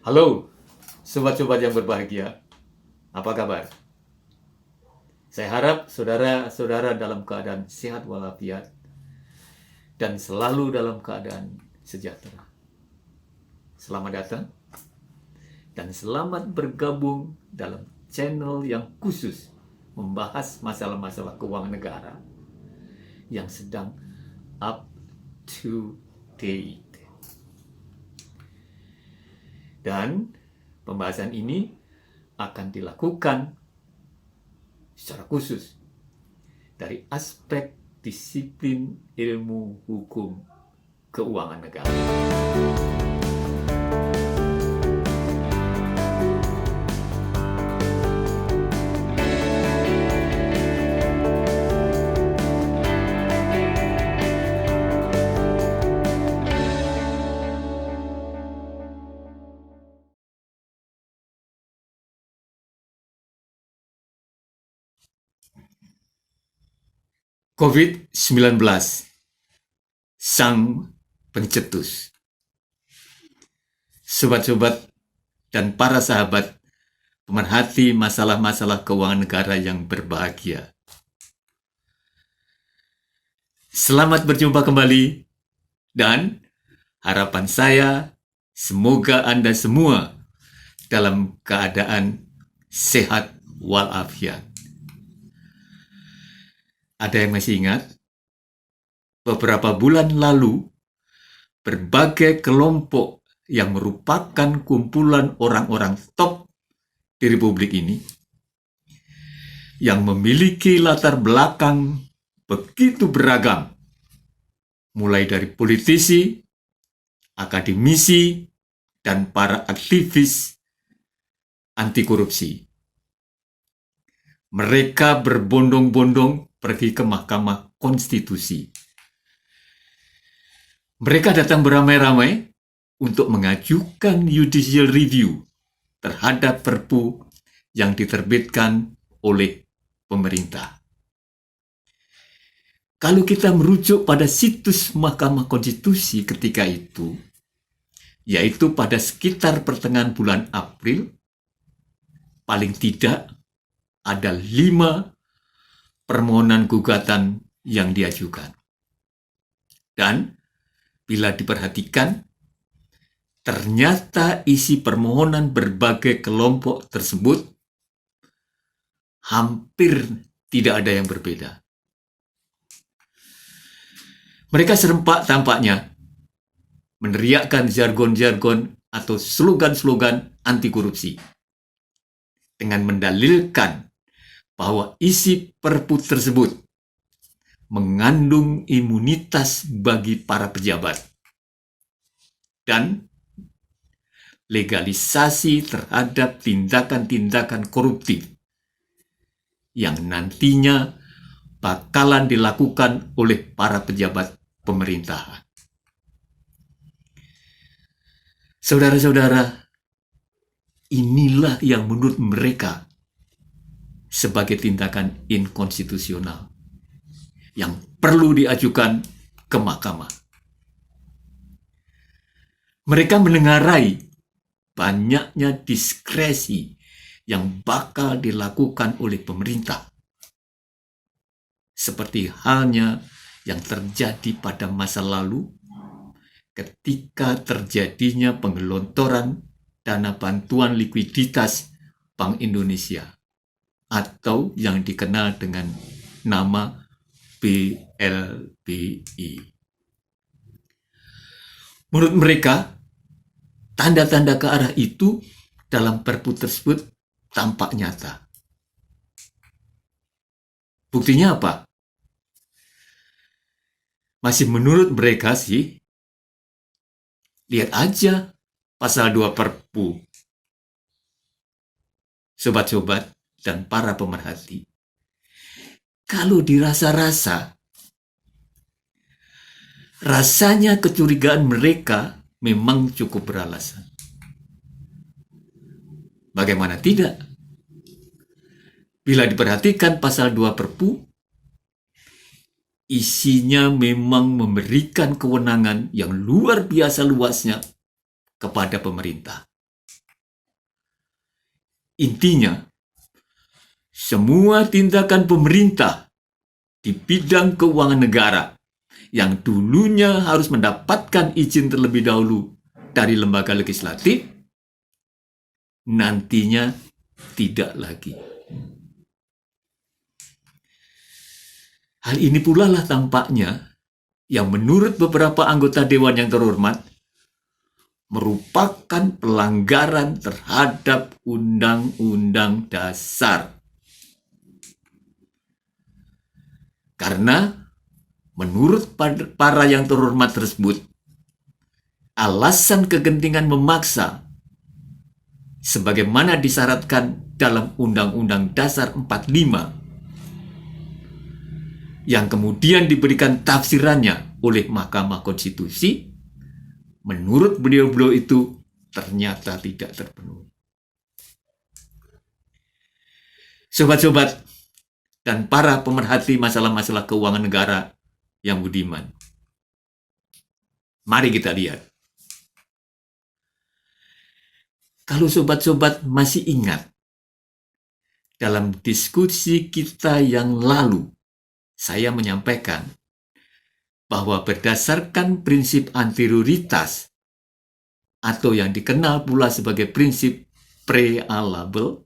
Halo, sobat-sobat yang berbahagia. Apa kabar? Saya harap saudara-saudara dalam keadaan sehat walafiat dan selalu dalam keadaan sejahtera. Selamat datang dan selamat bergabung dalam channel yang khusus membahas masalah-masalah keuangan negara yang sedang up to date. Dan pembahasan ini akan dilakukan secara khusus dari aspek disiplin ilmu hukum keuangan negara. COVID-19, sang pencetus. Sobat-sobat dan para sahabat pemerhati masalah-masalah keuangan negara yang berbahagia. Selamat berjumpa kembali dan harapan saya semoga Anda semua dalam keadaan sehat walafiat. Ada yang masih ingat? Beberapa bulan lalu, berbagai kelompok yang merupakan kumpulan orang-orang top di Republik ini yang memiliki latar belakang begitu beragam, mulai dari politisi, akademisi, dan para aktivis anti korupsi. Mereka berbondong-bondong pergi ke Mahkamah Konstitusi. Mereka datang beramai-ramai untuk mengajukan judicial review terhadap Perpu yang diterbitkan oleh pemerintah. Kalau kita merujuk pada situs Mahkamah Konstitusi ketika itu, yaitu pada sekitar pertengahan bulan April, paling tidak ada 5 permohonan gugatan yang diajukan. Dan bila diperhatikan, ternyata isi permohonan berbagai kelompok tersebut hampir tidak ada yang berbeda. Mereka serempak tampaknya meneriakkan jargon-jargon atau slogan-slogan anti korupsi dengan mendalilkan bahwa isi Perpu tersebut mengandung imunitas bagi para pejabat dan legalisasi terhadap tindakan-tindakan koruptif yang nantinya bakalan dilakukan oleh para pejabat pemerintahan. Saudara-saudara, inilah yang menurut mereka sebagai tindakan inkonstitusional yang perlu diajukan ke mahkamah. Mereka menengarai banyaknya diskresi yang bakal dilakukan oleh pemerintah, seperti halnya yang terjadi pada masa lalu ketika terjadinya penggelontoran dana bantuan likuiditas Bank Indonesia atau yang dikenal dengan nama BLBI. Menurut mereka, tanda-tanda ke arah itu dalam Perpu tersebut tampak nyata. Buktinya apa? Masih menurut mereka sih, lihat aja pasal 2 Perpu. Sobat-sobat dan para pemerhati. Kalau dirasa-rasa, rasanya kecurigaan mereka memang cukup beralasan. Bagaimana tidak? Bila diperhatikan pasal 2 Perpu, isinya memang memberikan kewenangan yang luar biasa luasnya kepada pemerintah. Intinya, semua tindakan pemerintah di bidang keuangan negara yang dulunya harus mendapatkan izin terlebih dahulu dari lembaga legislatif, nantinya tidak lagi. Hal ini pula lah tampaknya yang menurut beberapa anggota Dewan yang terhormat merupakan pelanggaran terhadap Undang-Undang Dasar. Karena menurut para yang terhormat tersebut, alasan kegentingan memaksa sebagaimana disyaratkan dalam Undang-Undang Dasar 45 yang kemudian diberikan tafsirannya oleh Mahkamah Konstitusi, menurut beliau-beliau itu ternyata tidak terpenuhi. Sobat-sobat dan para pemerhati masalah-masalah keuangan negara yang budiman, mari kita lihat. Kalau sobat-sobat masih ingat, dalam diskusi kita yang lalu, saya menyampaikan bahwa berdasarkan prinsip anterioritas atau yang dikenal pula sebagai prinsip prealable,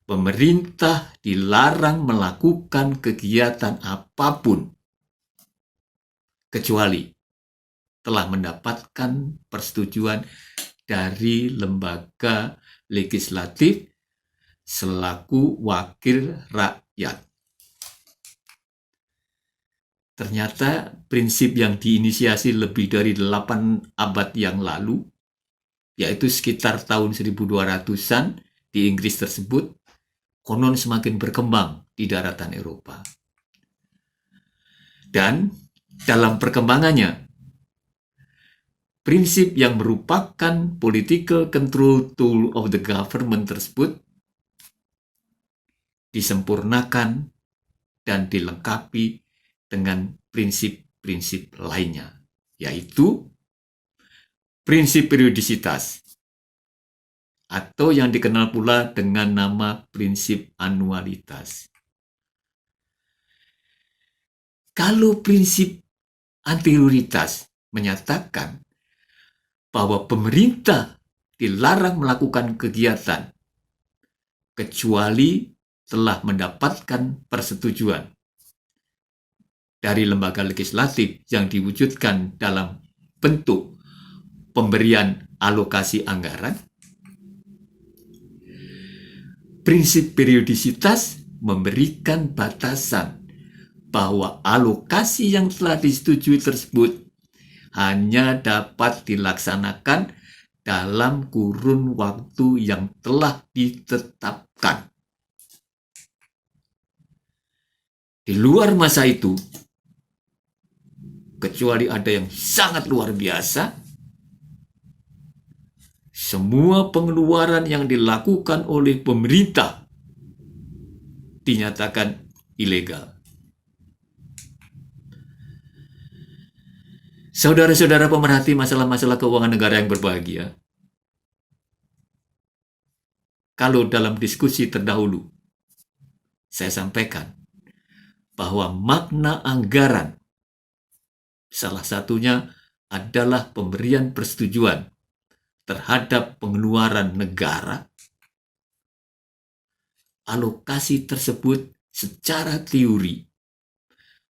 pemerintah dilarang melakukan kegiatan apapun kecuali telah mendapatkan persetujuan dari lembaga legislatif selaku wakil rakyat. Ternyata prinsip yang diinisiasi lebih dari 8 abad yang lalu, yaitu sekitar tahun 1200-an di Inggris tersebut, konon semakin berkembang di daratan Eropa. Dan dalam perkembangannya, prinsip yang merupakan political control tool of the government tersebut disempurnakan dan dilengkapi dengan prinsip-prinsip lainnya, yaitu prinsip periodisitas atau yang dikenal pula dengan nama prinsip anualitas. Kalau prinsip anterioritas menyatakan bahwa pemerintah dilarang melakukan kegiatan kecuali telah mendapatkan persetujuan dari lembaga legislatif yang diwujudkan dalam bentuk pemberian alokasi anggaran, prinsip periodisitas memberikan batasan bahwa alokasi yang telah disetujui tersebut hanya dapat dilaksanakan dalam kurun waktu yang telah ditetapkan. Di luar masa itu, kecuali ada yang sangat luar biasa, semua pengeluaran yang dilakukan oleh pemerintah dinyatakan ilegal. Saudara-saudara pemerhati masalah-masalah keuangan negara yang berbahagia, kalau dalam diskusi terdahulu saya sampaikan bahwa makna anggaran salah satunya adalah pemberian persetujuan terhadap pengeluaran negara, alokasi tersebut secara teori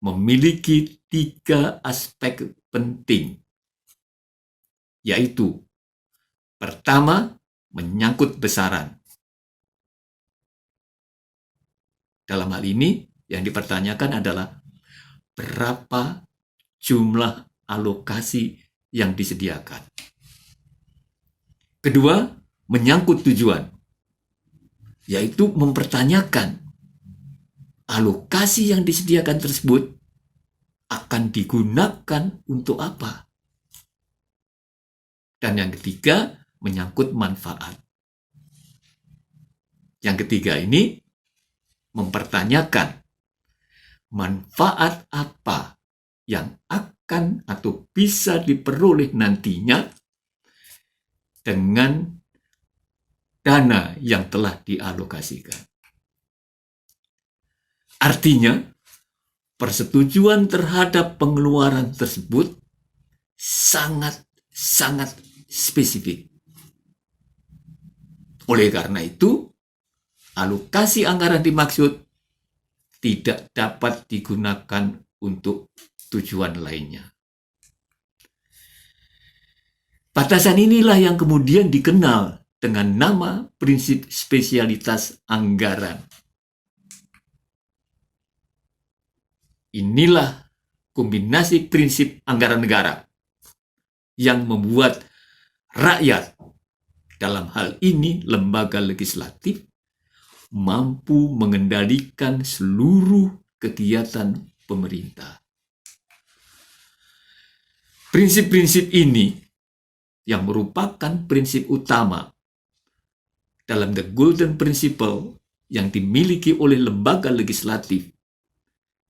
memiliki 3 aspek penting, yaitu pertama, menyangkut besaran. Dalam hal ini, yang dipertanyakan adalah berapa jumlah alokasi yang disediakan. Kedua, menyangkut tujuan, yaitu mempertanyakan alokasi yang disediakan tersebut akan digunakan untuk apa. Dan yang ketiga, menyangkut manfaat. Yang ketiga ini mempertanyakan manfaat apa yang akan atau bisa diperoleh nantinya dengan dana yang telah dialokasikan. Artinya, persetujuan terhadap pengeluaran tersebut sangat spesifik. Oleh karena itu, alokasi anggaran dimaksud tidak dapat digunakan untuk tujuan lainnya. Batasan inilah yang kemudian dikenal dengan nama prinsip spesialitas anggaran. Inilah kombinasi prinsip anggaran negara yang membuat rakyat, dalam hal ini lembaga legislatif, mampu mengendalikan seluruh kegiatan pemerintah. Prinsip-prinsip ini yang merupakan prinsip utama dalam The Golden Principle yang dimiliki oleh lembaga legislatif,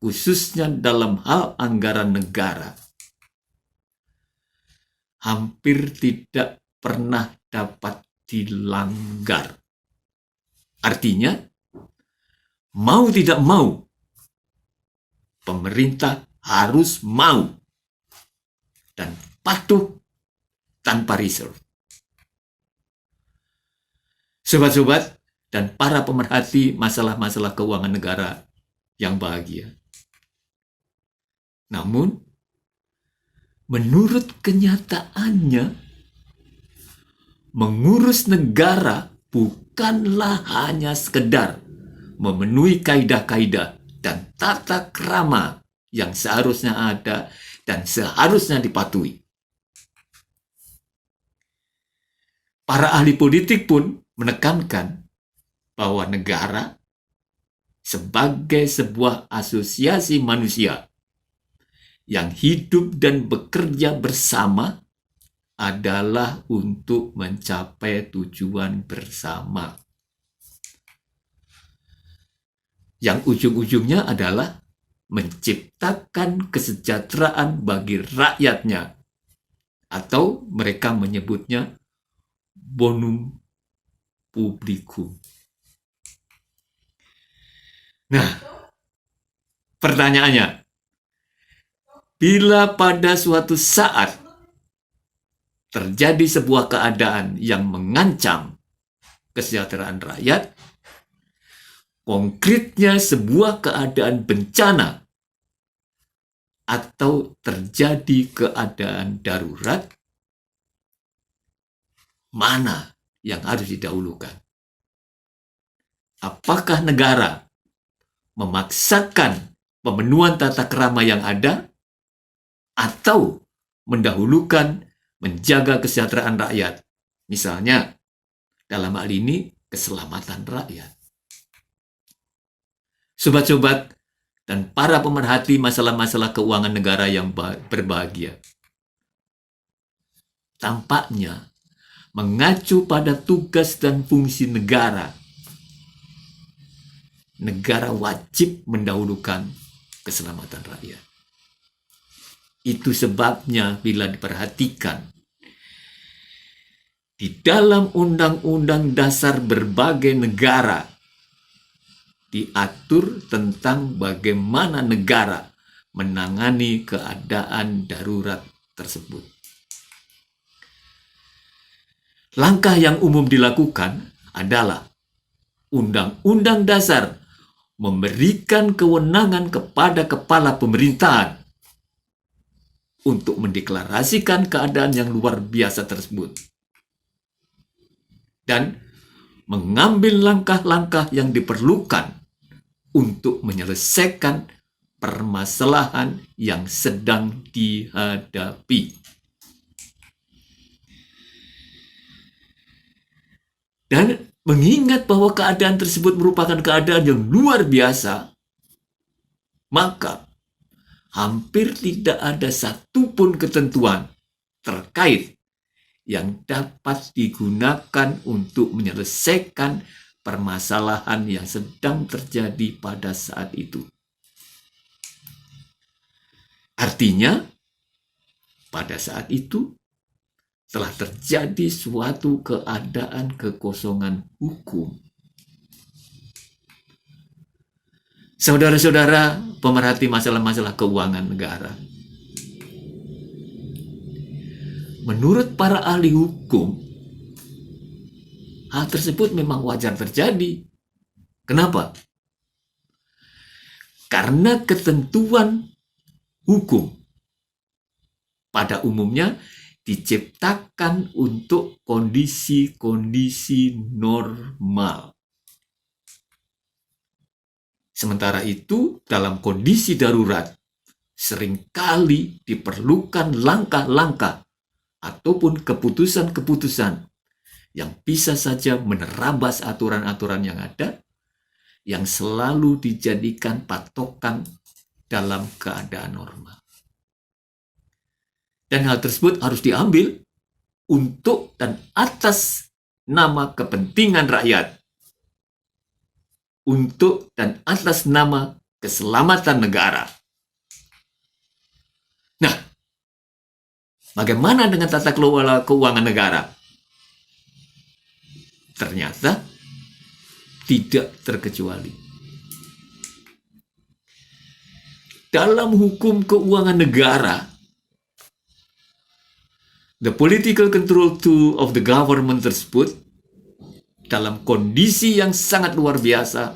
khususnya dalam hal anggaran negara, hampir tidak pernah dapat dilanggar. Artinya, mau tidak mau, pemerintah harus mau dan patuh tanpa reserve. Sobat-sobat dan para pemerhati masalah-masalah keuangan negara yang bahagia. Namun, menurut kenyataannya, mengurus negara bukanlah hanya sekedar memenuhi kaidah-kaidah dan tata krama yang seharusnya ada dan seharusnya dipatuhi. Para ahli politik pun menekankan bahwa negara sebagai sebuah asosiasi manusia yang hidup dan bekerja bersama adalah untuk mencapai tujuan bersama. Yang ujung-ujungnya adalah menciptakan kesejahteraan bagi rakyatnya, atau mereka menyebutnya bonum publikum. Nah, pertanyaannya, bila pada suatu saat terjadi sebuah keadaan yang mengancam kesejahteraan rakyat, konkretnya sebuah keadaan bencana atau terjadi keadaan darurat, mana yang harus didahulukan? Apakah negara memaksakan pemenuhan tata krama yang ada atau mendahulukan menjaga kesejahteraan rakyat? Misalnya, dalam hal ini keselamatan rakyat. Sobat-sobat dan para pemerhati masalah-masalah keuangan negara yang berbahagia, tampaknya mengacu pada tugas dan fungsi negara, negara wajib mendahulukan keselamatan rakyat. Itu sebabnya bila diperhatikan, di dalam undang-undang dasar berbagai negara diatur tentang bagaimana negara menangani keadaan darurat tersebut. Langkah yang umum dilakukan adalah Undang-Undang Dasar memberikan kewenangan kepada kepala pemerintahan untuk mendeklarasikan keadaan yang luar biasa tersebut dan mengambil langkah-langkah yang diperlukan untuk menyelesaikan permasalahan yang sedang dihadapi. Dan mengingat bahwa keadaan tersebut merupakan keadaan yang luar biasa, maka hampir tidak ada satupun ketentuan terkait yang dapat digunakan untuk menyelesaikan permasalahan yang sedang terjadi pada saat itu. Artinya, pada saat itu, telah terjadi suatu keadaan kekosongan hukum. Saudara-saudara pemerhati masalah-masalah keuangan negara, menurut para ahli hukum, hal tersebut memang wajar terjadi. Kenapa? Karena ketentuan hukum pada umumnya diciptakan untuk kondisi-kondisi normal. Sementara itu, dalam kondisi darurat, seringkali diperlukan langkah-langkah ataupun keputusan-keputusan yang bisa saja menerabas aturan-aturan yang ada, yang selalu dijadikan patokan dalam keadaan normal. Dan hal tersebut harus diambil untuk dan atas nama kepentingan rakyat, untuk dan atas nama keselamatan negara. Nah, bagaimana dengan tata kelola keuangan negara? Ternyata tidak terkecuali. Dalam hukum keuangan negara, the political control tool of the government tersebut dalam kondisi yang sangat luar biasa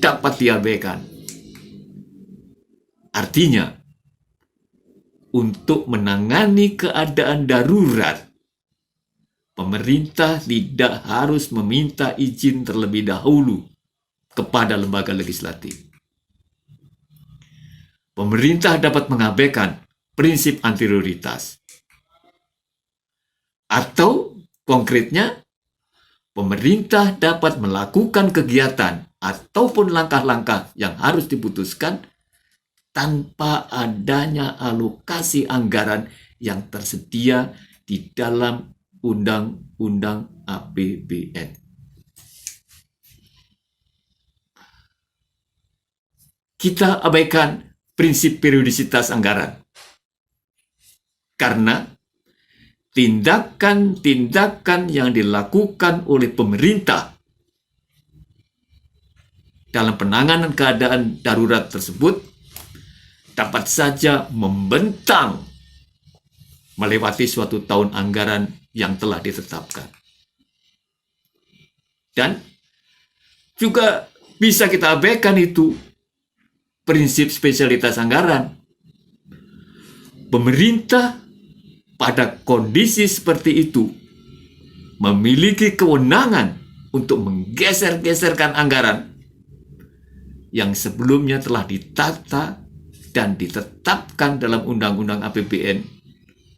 dapat diabaikan. Artinya, untuk menangani keadaan darurat, pemerintah tidak harus meminta izin terlebih dahulu kepada lembaga legislatif. Pemerintah dapat mengabaikan prinsip anti-prioritas. Atau konkretnya, pemerintah dapat melakukan kegiatan ataupun langkah-langkah yang harus diputuskan tanpa adanya alokasi anggaran yang tersedia di dalam Undang-Undang APBN. Kita abaikan prinsip periodisitas anggaran karena tindakan-tindakan yang dilakukan oleh pemerintah dalam penanganan keadaan darurat tersebut dapat saja membentang melewati suatu tahun anggaran yang telah ditetapkan. Dan juga bisa kita abaikan itu prinsip spesialitas anggaran. Pemerintah pada kondisi seperti itu memiliki kewenangan untuk menggeser-geserkan anggaran yang sebelumnya telah ditata dan ditetapkan dalam Undang-Undang APBN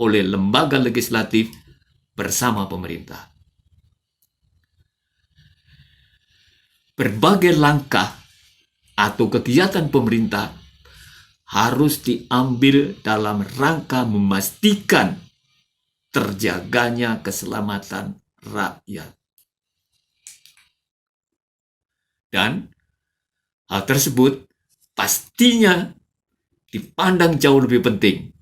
oleh lembaga legislatif bersama pemerintah. Berbagai langkah atau kegiatan pemerintah harus diambil dalam rangka memastikan terjaganya keselamatan rakyat. Dan hal tersebut pastinya dipandang jauh lebih penting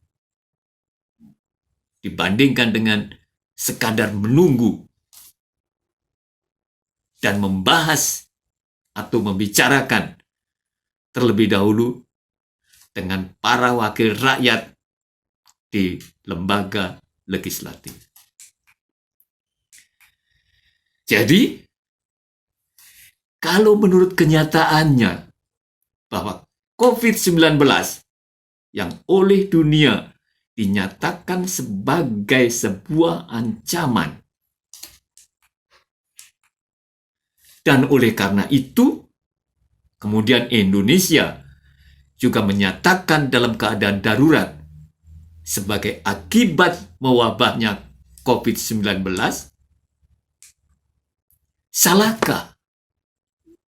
dibandingkan dengan sekadar menunggu dan membahas atau membicarakan terlebih dahulu dengan para wakil rakyat di lembaga legislatif. Jadi, kalau menurut kenyataannya bahwa COVID-19 yang oleh dunia dinyatakan sebagai sebuah ancaman, dan oleh karena itu, kemudian Indonesia juga menyatakan dalam keadaan darurat sebagai akibat mewabahnya COVID-19, salahkah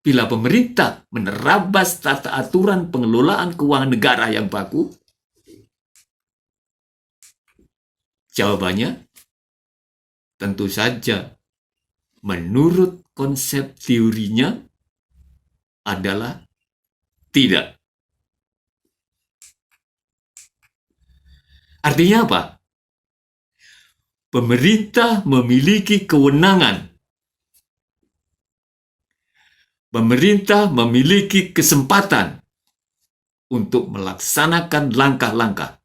bila pemerintah menerabas tata aturan pengelolaan keuangan negara yang baku? Jawabannya, tentu saja menurut konsep teorinya adalah tidak. Artinya apa? pemerintah memiliki kewenangan. Pemerintah memiliki kesempatan untuk melaksanakan langkah-langkah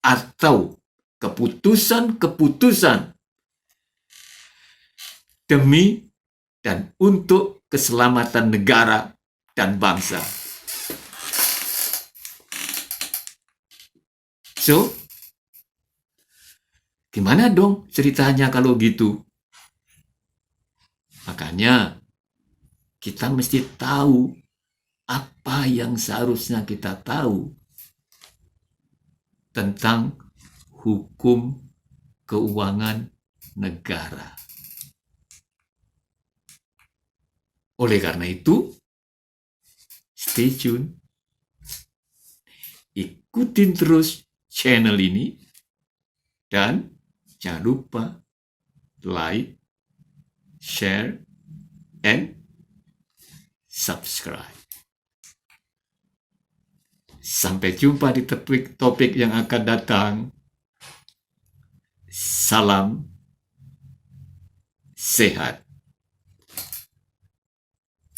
atau keputusan-keputusan demi dan untuk keselamatan negara dan bangsa. So, gimana dong ceritanya kalau gitu? Makanya kita mesti tahu apa yang seharusnya kita tahu tentang hukum keuangan negara. Oleh karena itu, stay tune. Ikutin terus channel ini dan jangan lupa like, share, and subscribe. Sampai jumpa di topik yang akan datang. Salam sehat.